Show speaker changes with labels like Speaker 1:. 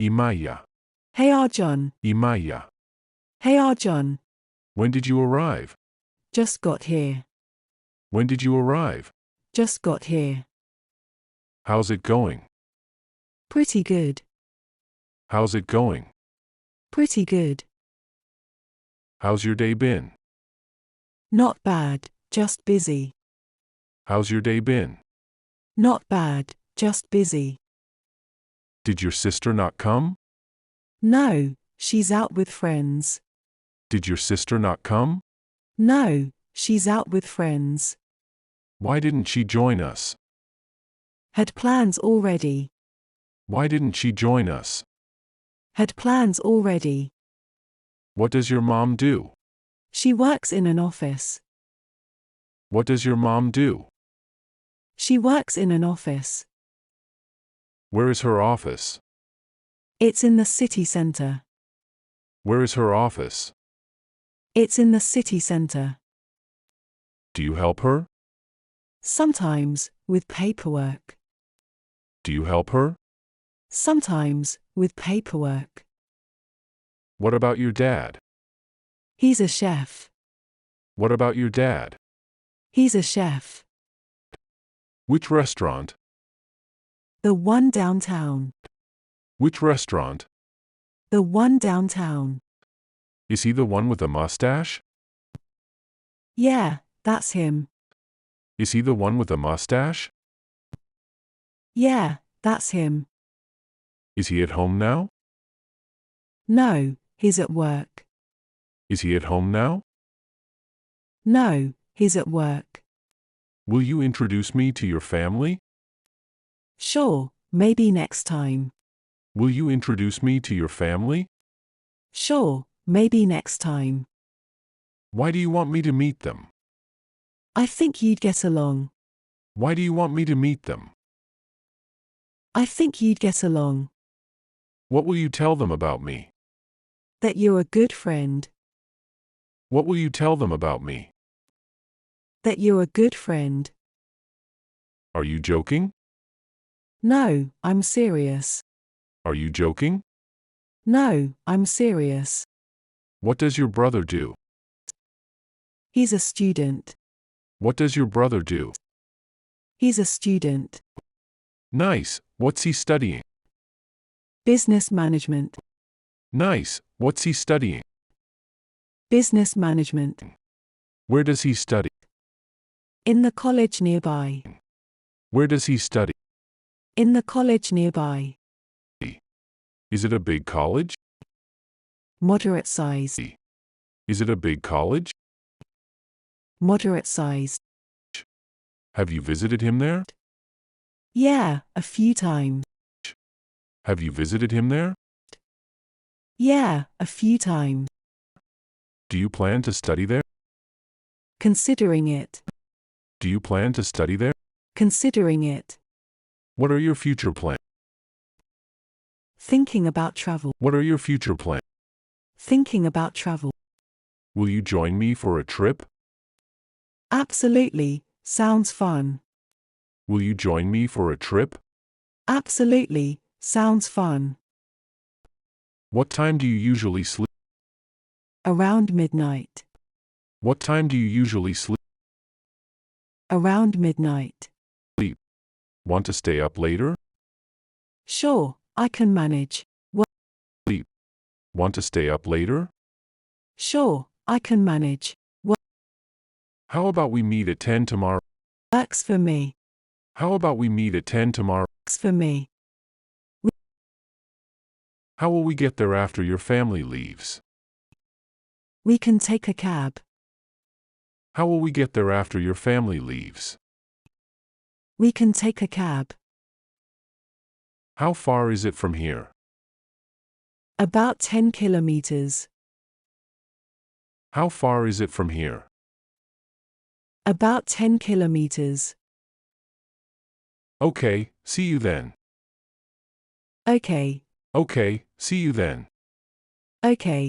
Speaker 1: Imaya.
Speaker 2: Hey Arjun.
Speaker 1: Imaya.
Speaker 2: Hey Arjun.
Speaker 1: When did you arrive?
Speaker 2: Just got here.
Speaker 1: When did you arrive?
Speaker 2: Just got here.
Speaker 1: How's it going?
Speaker 2: Pretty good.
Speaker 1: How's it going?
Speaker 2: Pretty good.
Speaker 1: How's your day been?
Speaker 2: Not bad, just busy.
Speaker 1: How's your day been?
Speaker 2: Not bad, just busy.
Speaker 1: Did your sister not come?
Speaker 2: No, she's out with friends.
Speaker 1: Did your sister not come?
Speaker 2: No, she's out with friends.
Speaker 1: Why didn't she join us?
Speaker 2: Had plans already.
Speaker 1: Why didn't she join us?
Speaker 2: Had plans already.
Speaker 1: What does your mom do?
Speaker 2: She works in an office.
Speaker 1: What does your mom do?
Speaker 2: She works in an office.
Speaker 1: Where is her office?
Speaker 2: It's in the city center.
Speaker 1: Where is her office?
Speaker 2: It's in the city center.
Speaker 1: Do you help her?
Speaker 2: Sometimes, with paperwork.
Speaker 1: Do you help her?
Speaker 2: Sometimes, with paperwork.
Speaker 1: What about your dad?
Speaker 2: He's a chef.
Speaker 1: What about your dad?
Speaker 2: He's a chef.
Speaker 1: Which restaurant?
Speaker 2: The one downtown.
Speaker 1: Which restaurant?
Speaker 2: The one downtown.
Speaker 1: Is he the one with the mustache?
Speaker 2: Yeah, that's him.
Speaker 1: Is he the one with the mustache?
Speaker 2: Yeah, that's him.
Speaker 1: Is he at home now?
Speaker 2: No, he's at work.
Speaker 1: Is he at home now?
Speaker 2: No, he's at work.
Speaker 1: Will you introduce me to your family?
Speaker 2: Sure, maybe next time.
Speaker 1: Will you introduce me to your family?
Speaker 2: Sure, maybe next time.
Speaker 1: Why do you want me to meet them?
Speaker 2: I think you'd get along.
Speaker 1: Why do you want me to meet them?
Speaker 2: I think you'd get along.
Speaker 1: What will you tell them about me?
Speaker 2: That you're a good friend.
Speaker 1: What will you tell them about me?
Speaker 2: That you're a good friend.
Speaker 1: Are you joking?
Speaker 2: No, I'm serious.
Speaker 1: Are you joking?
Speaker 2: No, I'm serious.
Speaker 1: What does your brother do?
Speaker 2: He's a student.
Speaker 1: What does your brother do?
Speaker 2: He's a student.
Speaker 1: Nice. What's he studying?
Speaker 2: Business management.
Speaker 1: Nice. What's he studying?
Speaker 2: Business management.
Speaker 1: Where does he study?
Speaker 2: In the college nearby.
Speaker 1: Where does he study?
Speaker 2: In the college nearby.
Speaker 1: Is it a big college?
Speaker 2: Moderate sized.
Speaker 1: Is it a big college?
Speaker 2: Moderate sized.
Speaker 1: Have you visited him there?
Speaker 2: Yeah, a few times.
Speaker 1: Have you visited him there?
Speaker 2: Yeah, a few times.
Speaker 1: Do you plan to study there?
Speaker 2: Considering it.
Speaker 1: Do you plan to study there?
Speaker 2: Considering it.
Speaker 1: What are your future plans?
Speaker 2: Thinking about travel.
Speaker 1: What are your future plans?
Speaker 2: Thinking about travel.
Speaker 1: Will you join me for a trip?
Speaker 2: Absolutely, sounds fun.
Speaker 1: Will you join me for a trip?
Speaker 2: Absolutely, sounds fun.
Speaker 1: What time do you usually sleep?
Speaker 2: Around midnight.
Speaker 1: What time do you usually sleep?
Speaker 2: Around midnight.
Speaker 1: Want to stay up later?
Speaker 2: Sure, I can manage.
Speaker 1: Want to stay up later?
Speaker 2: Sure, I can manage.
Speaker 1: How about we meet at 10 tomorrow?
Speaker 2: Works for me.
Speaker 1: How about we meet at 10 tomorrow?
Speaker 2: Works for me.
Speaker 1: How will we get there after your family leaves?
Speaker 2: We can take a cab.
Speaker 1: How will we get there after your family leaves?
Speaker 2: We can take a cab.
Speaker 1: How far is it from here?
Speaker 2: About 10 kilometers.
Speaker 1: How far is it from here?
Speaker 2: About 10 kilometers.
Speaker 1: Okay, see you then.
Speaker 2: Okay,
Speaker 1: Okay, see you then.
Speaker 2: okay.